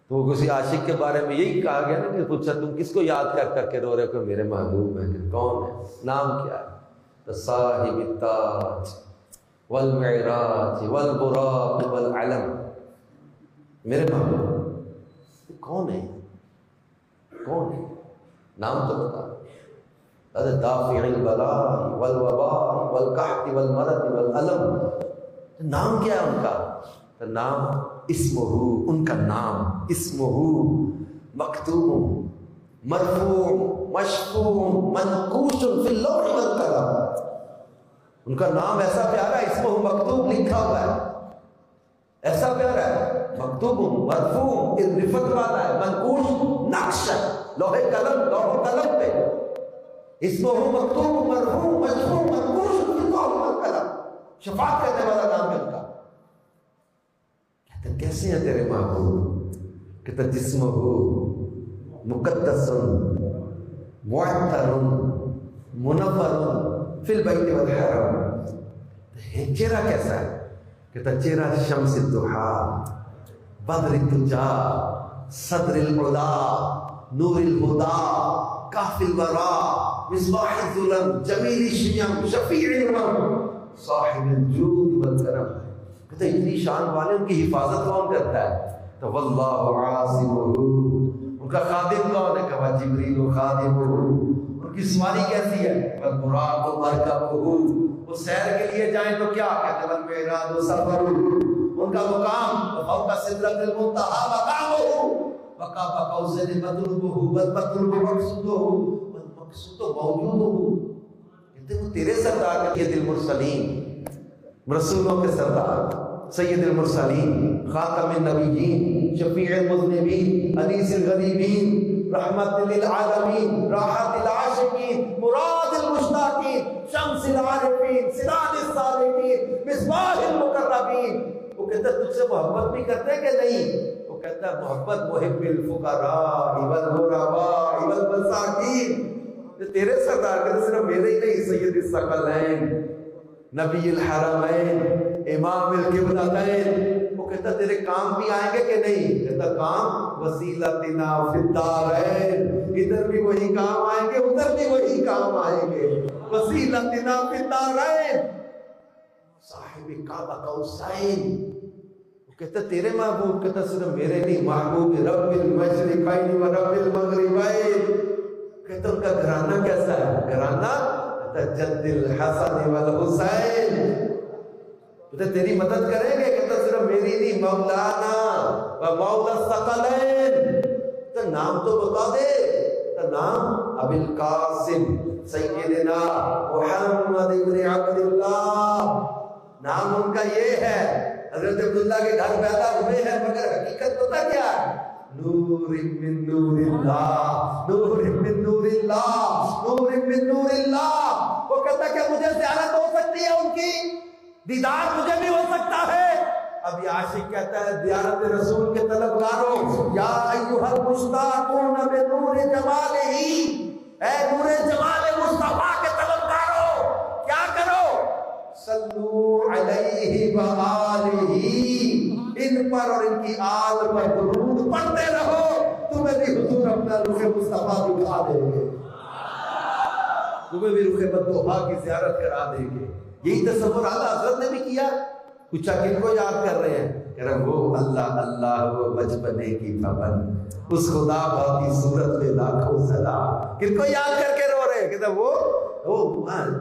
تو وہ کسی عاشق کے بارے میں یہی کہا گیا نا کہ پوچھا تم کس کو یاد کر کر کے رو رہے ہو؟ کہ میرے محبوب ہیں۔ کہ کون ہے؟ نام کیا ہے؟ صاحب التاج والمعراج والبراق والعلم، میرے محبوب کون ہے؟ کون ہے؟ نام تو بتا۔ دافع البلاء والوباء والقحط والمرض والالم، نام کیا ہے ان کا؟ نام اسمہ، ان کا نام اسمہ مکتوب مرفوع مشفوع منقوش فی اللوح والقلم. ان کا نام ایسا پیارا ہے، اسمہ مکتوب لکھا ہوا ہے، ایسا پیارا ہے، مکتوب مرفوع رفت والا ہے، منقوش نقش ہے لوح قلم، لوح قلم پہ. اسمہ مکتوب مرفوع مشفوع منقوش فی اللوح والقلم. شفاعت کرنے والا نام ہے ان کا. کہتے ہیں کیسے ہیں تیرے محبوب؟ کہتا جسمہ مقدس معطر منور فی البیت والحرم. چہرہ کیسا ہے؟ کہتا چہرہ شمس الضحیٰ بدر الدجا صدر العلا نور الہدا کاف الورا مصباح الظلم جمیل الشیم شفیع الامم صاحب الجود والکرم. کہتا اتنی شان والے ان کی حفاظت کون کرتا ہے؟ تو واللہ عاصمہ. ان کا خادم کون ہے؟ کہا جبریل خادمہ. ان کی سواری کیسی ہے؟ والبراق مرکبہ. وہ سیر کے لیے جائیں تو کیا کہتے ہیں؟ والمعراج سفر. ان کا مقام فوق سدرۃ المنتہی مقامہ وقاب قوسین مطلوبہ والمطلوب مقصودہ والمقصود موجودہ. کہتے ہیں وہ تیرے سردار کے سید المرسلین، رسولوں کے سردار، سید المرسلین، خاتم النبیین، شفیع المذنبین، انیس الغریبین، رحمت للعالمین، راحت العاشقین، مراد المشتاقین، شمس العارفین، سراج السالکین، مصباح المقربین. وہ کہتا ہے تجھ سے محبت بھی کرتے کہ نہیں؟ وہ کہتا ہے محبت محب الفقراء والغرباء والمساکین. تیرے سردار کے صرف میرے ہی نہیں، سید الثقلین، نبی الحرمین، امام القبلتین. وہ کہتا تیرے کام بھی آئیں گے کہ نہیں؟ کہتا کام وسیلتنا فی الدارین. ادھر بھی وہی کام آئیں گے، ادھر بھی وہی کام آئیں گے. وسیلتنا فی الدارین صاحب قاب قوسین. وہ کہتا تیرے محبوب، کہتا صرف میرے نہیں، محبوب رب المشرقین و رب المغربین. کہتا ان کا گھرانہ کیسا ہے؟ گھرانہ جد الحسن والحسین. کہتا تیری مدد کریں گے؟ کہتا صرف میری نہیں، مولانا و مولا الثقلین. کہتا نام تو بتا دے. کہتا نام ابی القاسم سیدنا محمد ابن عبداللہ. نام ان کا یہ ہے. حضرت عبداللہ کے گھر پیدا ہوئے ہیں، مگر حقیقت پتہ کیا ہے؟ نور من نور اللہ، نور من نور اللہ، نور من نور اللہ. وہ کہتا کہ مجھے زیارت ہو سکتی ہے ان کی، دیدار مجھے بھی ہو سکتا ہے. اب یہ عاشق کہتا ہے زیارت رسول کے طلبگاروں، یا ایھا المشتاقون بنور جمالہ، اے نور جمال مصطفیٰ کے طلبگاروں کیا کرو؟ صلو علیہ وآلہ، ان پر اور ان کی آل پر درود پڑھتے رہو، تمہیں بھی حضور اپنا رخ مصطفیٰ دکھا دیں گے، تمہیں بھی رخ مصطفیٰ کی زیارت کرا دیں گے. یہی تصور اعلیٰ حضرت نے بھی کیا. پوچھا کن کو یاد کر رہے ہیں؟ کہہ رہے وہ اللہ اللہ وہ بچپنے کی پابند، اس خدا کی صورت میں لاکھوں سلام. کن کو یاد کر کے رو رہے ہیں؟ کہتا وہ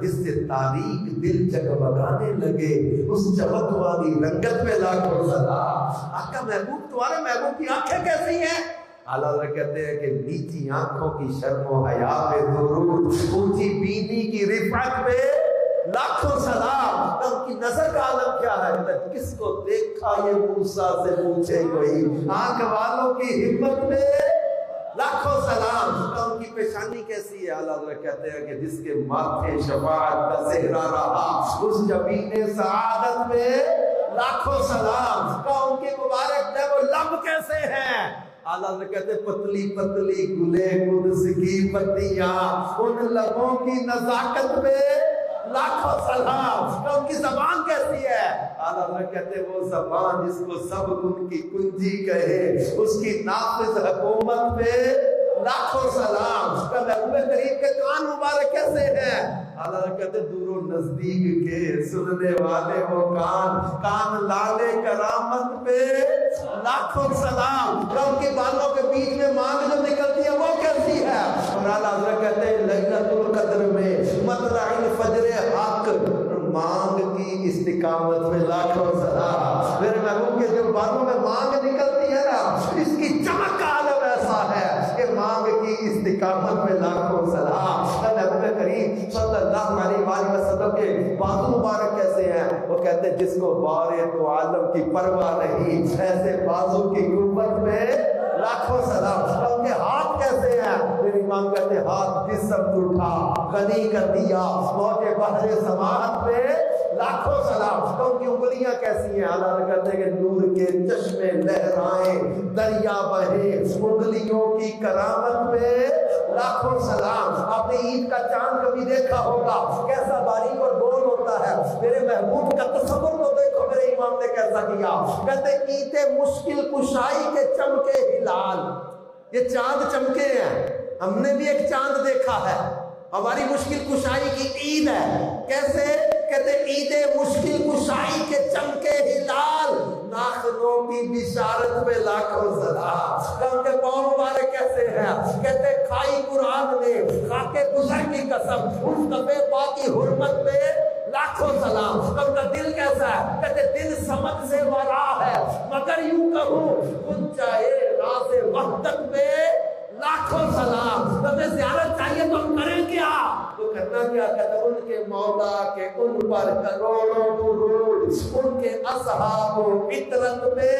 جس سے تاریخ دل جگمگانے لگے، اس چمک والی رنگت میں لاکھوں سلام. آقا محبوب تمہارے محبوب کی آنکھیں کیسی ہیں؟ اعلیٰ حضرت کہتے ہیں کہ نیچی آنکھوں کی شرم و حیا پہ درود، اونچی بینی کی رفعت پہ لاکھوں سلام. ان کی نظر کا عالم کیا ہے؟ کس کو دیکھا یہ موسیٰ سے پوچھے کوئی، آنکھ والوں کی ہمت میں لاکھوں سلام. ان کی پیشانی کیسی ہے؟ اعلیٰ حضرت کہتے ہیں کہ جس کے ماتھے شفاعت کا زہرا رہا، اس جبین سعادت میں لاکھوں سلام. ان کی مبارک ہے وہ لب کیسے ہیں؟ اعلیٰ حضرت کہتے ہیں پتلی پتلی گلے قدس کی پتیاں، ان لبوں کی نزاکت میں لاکھوں سلام. ان کی زبان کیسی ہے؟ اعلیٰ حضرت کہتے ہیں وہ زبان جس کو سب ان کی کنجی کہے، اس کی نافذ حکومت پہ لاکھوں سلام. محبوب کریم کے کان مبارک کیسے ہیں؟ اعلیٰ حضرت کہتے ہیں دور و نزدیک کے سننے والے وہ کان لالے کرامت پہ لاکھوں سلام. ان کے بالوں کے بیچ میں مانگ جو نکلتی ہے وہ کیسی ہے؟ اور اعلیٰ حضرت کہتے ہیں لیلۃ القدر میں مطلع الفجر حق، مانگ کی استقامت میں لاکھوں سلام. میرے محبوب کے جو بالوں میں مانگ نکلتی ہے نا، اس کی چمک کا عالم ایسا ہے. استقامت میں لاکھوں سلام۔ نبی کریم صلی اللہ علیہ وآلہ وسلم کے بازو مبارک کیسے ہیں؟ وہ کہتے ہیں جس کو بارے تو عالم کی پرواہ نہیں، ایسے بازو کی قوت میں لاکھوں سلام۔ ان کے ہاتھ کیسے ہیں؟ میرے امام کہتے ہیں ہاتھ جسم اٹھا غنی کر دیا موج بحر سماعت میں لاکھوں سلام۔ ان کی انگلیاں کیسی ہیں؟ اللہ کہتے ہیں کہ نور کے چشمے لہرائیں دریا بہے انگلیوں کی کرامت میں لاکھوں سلام۔ آپ نے عید کا چاند کبھی دیکھا ہوگا کیسا باریک اور گول ہوتا ہے؟ میرے محبوب کا تصور تو دیکھو میرے امام نے کیسا کیا۔ کہتے عید مشکل کشائی کے چمکے ہلال، یہ چاند چمکے ہیں، ہم نے بھی ایک چاند دیکھا ہے، ہماری مشکل کشائی کی عید ہے۔ کیسے؟ کہتے عید مشکل کشائی کے چمکے ہلال، ناخنوں کی بشارت میں لاکھوں سلام۔ ان کے پاؤں مبارک کیسے ہیں؟ کہتے کھائی قرآن نے خاکے گزر کی قسم اس دفعے پاک کی حرمت میں لاکھوں سلام۔ ان کا دل کیسا ہے؟ کہتے دل سمجھ سے ورا ہے، مگر یوں کہوں کن چاہے راز وحدت میں لاکھوں سلام۔ ہمیں زیارت چاہیے تو ہم کریں کیا؟ تو کرنا کیا؟ کہتے ان کے مولا کے ان پر کروڑوں درود، ان کے اصحاب و عطرت میں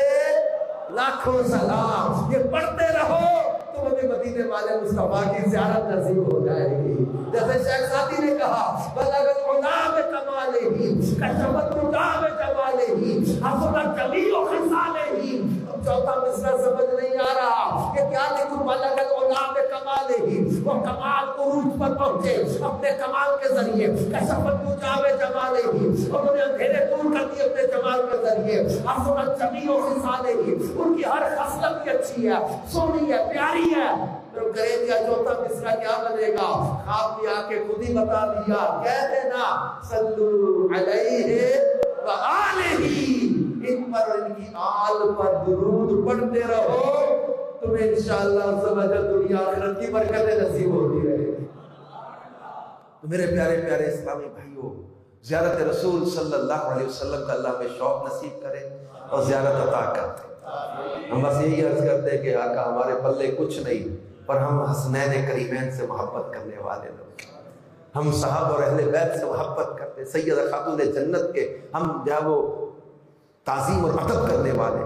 لاکھوں سلام۔ یہ پڑھتے رہو تو ہمیں مدینے والے مصطفیٰ کی زیارت نصیب ہو جائے گی۔ جیسے شیخ سعدی نے کہا بلغ العلا بکمالہ کشف الدجی بجمالہ حسن جمیع خصالہ۔ چوتھا مصرع سمجھ نہیں آ رہا کہ کیا لکھوں؟ بلغ العلا بکمالہ، وہ کمال عروج پر پہنچے اپنے کمال کے ذریعے، کشف الدجی بجمالہ، انہوں نے اندھیرے دور کر دیے اپنے جمال کے ذریعے، حسن جمیع خصالہ، ان کی ہر خصلت بھی اچھی ہے، سونی ہے، پیاری ہے۔ تو کرے دیا چوتھا مصرع کیا بنے گا؟ خواب میں آ کے خود ہی بتا دیا، کہہ دینا صلو علیہ وآلہ، ان پر ان کی آل پر درود پڑھتے رہو، تمہیں انشاءاللہ سمجھ دنیا آخرت کی برکتیں نصیب ہوتی رہے۔ تو میرے پیارے پیارے اسلامی بھائیوں، زیارت رسول صلی اللہ علیہ وسلم کا اللہ میں شوق نصیب کرے اور زیارت عطا کرتے۔ ہم بس یہی عرض کرتے ہیں کہ آقا ہمارے پلے کچھ نہیں، پر ہم حسنین کریمین سے محبت کرنے والے لوگ، ہم صحابہ اور اہل بیت سے محبت کرتے، سیدہ خاتون جنت کے ہم جو ہے وہ تعظیم اور ادب کرنے والے،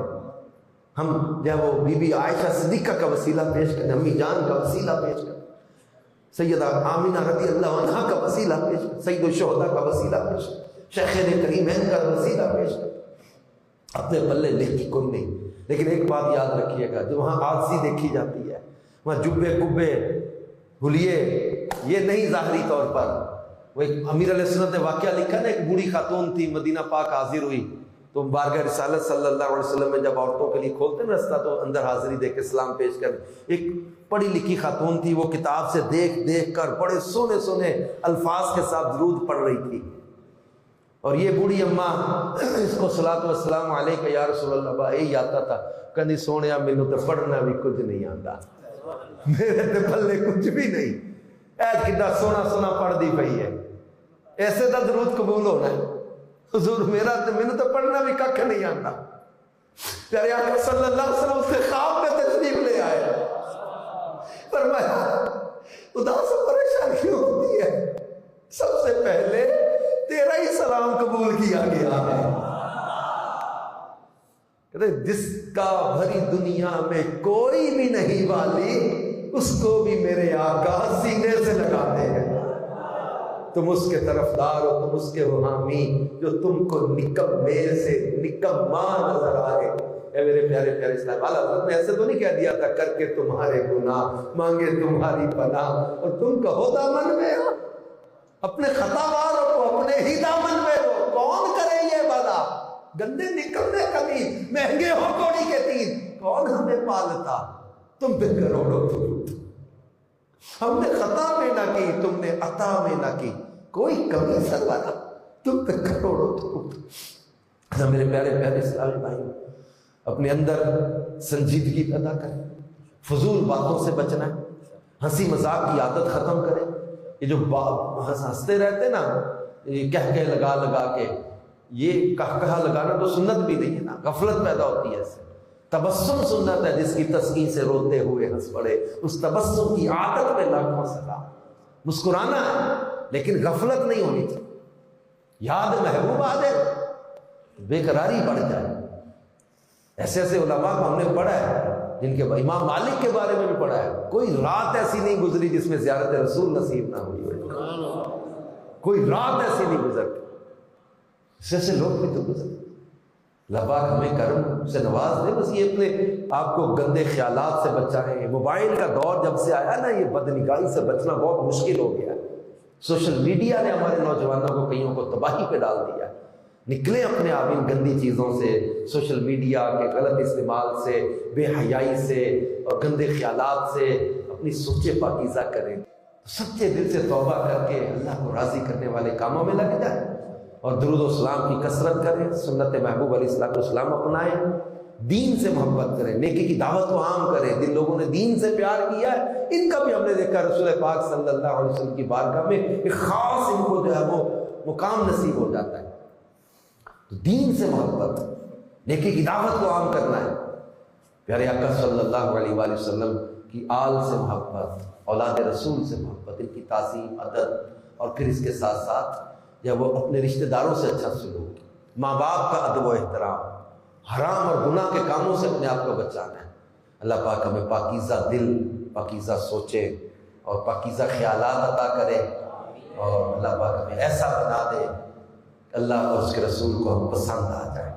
ہم جو ہے وہ بی بی عائشہ صدیقہ کا وسیلہ پیش کرتے، امی جان کا وسیلہ پیش کرتے، سیدہ آمینہ رضی اللہ عنہا کا وسیلہ پیش کرتے، سید الشہداء کا وسیلہ پیش کرتے، شیخین کریمین کا وسیلہ پیش کرتے۔ اپنے پلے لکھی کوئی نہیں، لیکن ایک بات یاد رکھیے گا، جو وہاں عاجزی دیکھی جاتی ہے، وہاں جبے کبے حلیے یہ نہیں ظاہری طور پر۔ وہ ایک امیر علیہ السنت نے واقعہ لکھا نا، ایک بوڑھی خاتون تھی، مدینہ پاک حاضر ہوئی تو بارگاہ رسالت صلی اللہ علیہ وسلم میں جب عورتوں کے لیے کھولتے ہیں رستہ تو اندر حاضری دے کے سلام پیش کر، ایک پڑھی لکھی خاتون تھی، وہ کتاب سے دیکھ دیکھ کر بڑے سونے سونے الفاظ کے ساتھ درود پڑھ رہی تھی، اور یہ بوڑھی اماں اس کو صلاۃ والسلام علیکہ یا رسول اللہ با یہی آتا تھا، کہندی سونیا مینوں تے پڑھنا بھی کچھ نہیں آندا، میرے تے پلے کچھ بھی نہیں، اے کڈا سونا سونا پڑھ دی پئی ہے، ایسے دا درود قبول ہونا ہے؟ حضور میرا تے مینوں تے پڑھنا بھی ککھ نہیں آندا۔ پیارے آقا صلی اللہ علیہ وسلم اس کے خواب میں تشریف لے آئے، فرمایا اداس و پریشان کیوں ہوتی ہے؟ سب سے پہلے تیرا ہی سلام قبول کیا گیا ہے۔ کہتے جس کا بھری دنیا میں کوئی بھی نہیں والی، اس کو بھی میرے آقا سینے سے لگاتے ہیں۔ تم اس کے طرفدار ہو، تم اس کے حامی، جو تم کو نکمے سے نکما نظر آئے۔ اے میرے پیارے پیارے اسلام والا، حضرت نے ایسے تو نہیں کہہ دیا تھا کر کے تمہارے گناہ مانگے تمہاری پناہ، اور تم کہو دامن میں ہو، اپنے خطا واروں کو اپنے ہی دامن میں ہو، کون کرے یہ بلا؟ گندے نکلنے کبھی مہنگے ہو کوڑی کے تین، کون ہمیں پالتا؟ تم پہ کروڑوں درود، ہم نے خطا میں نہ کی، تم نے عطا میں نہ کی، کوئی کمی سرورا، تم پہ کروڑوں درود۔ میرے پیارے پیارے اسلامی بھائی، اپنے اندر سنجیدگی پیدا کریں، فضول باتوں سے بچنا ہے، ہنسی مذاق کی عادت ختم کریں۔ یہ جو ہنستے رہتے نا، یہ کہہ لگا لگا کے، یہ کہا لگانا تو سنت بھی نہیں ہے نا، غفلت پیدا ہوتی ہے اس سے۔ تبسم سنت ہے، جس کی تسکین سے روتے ہوئے ہنس پڑے، اس تبسم کی عادت میں لاکھوں سلام۔ مسکرانا ہے لیکن غفلت نہیں ہونی چاہیے، یاد محبوب آ جائے بے قراری بڑھ جائے۔ ایسے ایسے علماء کو ہم نے پڑھا ہے، جن کے امام مالک کے بارے میں بھی پڑھا ہے، کوئی رات ایسی نہیں گزری جس میں زیارت رسول نصیب نہ ہوئی ہو، کوئی رات ایسی نہیں گزرتی۔ ایسے لوگ بھی تو گزرتے۔ اللہ پاک ہمیں کرم سے نواز دے، بس یہ اپنے آپ کو گندے خیالات سے بچائیں۔ موبائل کا دور جب سے آیا نا، یہ بدنگاہی سے بچنا بہت مشکل ہو گیا ہے۔ سوشل میڈیا نے ہمارے نوجوانوں کو، کئیوں کو تباہی پہ ڈال دیا ہے۔ نکلیں اپنے آپ ان گندی چیزوں سے، سوشل میڈیا کے غلط استعمال سے، بے حیائی سے اور گندے خیالات سے اپنی سوچیں پاکیزہ کریں، سچے دل سے توبہ کر کے اللہ کو راضی کرنے والے کاموں میں لگ جائیں، اور درود و سلام کی کثرت کریں، سنت محبوب علیہ السلام اپنائیں، دین سے محبت کریں، نیکی کی دعوت کو عام کریں۔ جن لوگوں نے دین سے پیار کیا ہے، ان کا بھی ہم نے دیکھا رسول پاک صلی اللہ علیہ وسلم کی بارگاہ میں ایک خاص ان کو جو ہے وہ مقام نصیب ہو جاتا ہے۔ تو دین سے محبت، نیکی کی دعوت کو عام کرنا ہے، پیارے آقا صلی اللہ علیہ وآلہ وسلم کی آل سے محبت، اولاد رسول سے محبت، ان کی تعظیم، ادب، اور پھر اس کے ساتھ ساتھ یا وہ اپنے رشتہ داروں سے اچھا سلوک، ماں باپ کا ادب و احترام، حرام اور گناہ کے کاموں سے اپنے آپ کو بچانا ہے۔ اللہ پاک ہمیں پاکیزہ دل، پاکیزہ سوچے اور پاکیزہ خیالات عطا کرے، اور اللہ پاک ہمیں ایسا بنا دے اللہ اور اس کے رسول کو ہم پسند آ جائے۔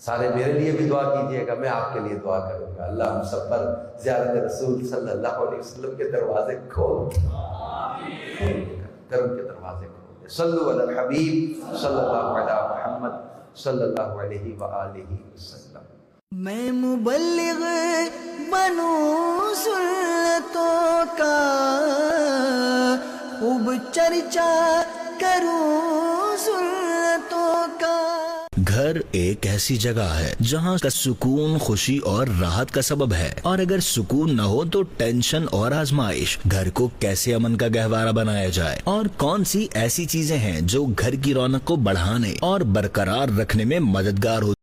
سارے میرے لیے بھی دعا کیجئے گا، میں آپ کے لیے دعا کروں گا۔ اللہ ہم سب پر زیارت رسول صلی اللہ علیہ وسلم کے دروازے کھول دے، کرم کے دروازے کھول دے۔ صلو علی الحبیب صلی اللہ علیہ محمد صلی اللہ علیہ وآلہ وسلم۔ میں مبلغ بنوں سنتوں کا، خوب چرچا کروں سنتوں کا۔ گھر ایک ایسی جگہ ہے جہاں کا سکون خوشی اور راحت کا سبب ہے، اور اگر سکون نہ ہو تو ٹینشن اور آزمائش۔ گھر کو کیسے امن کا گہوارہ بنایا جائے، اور کون سی ایسی چیزیں ہیں جو گھر کی رونق کو بڑھانے اور برقرار رکھنے میں مددگار ہو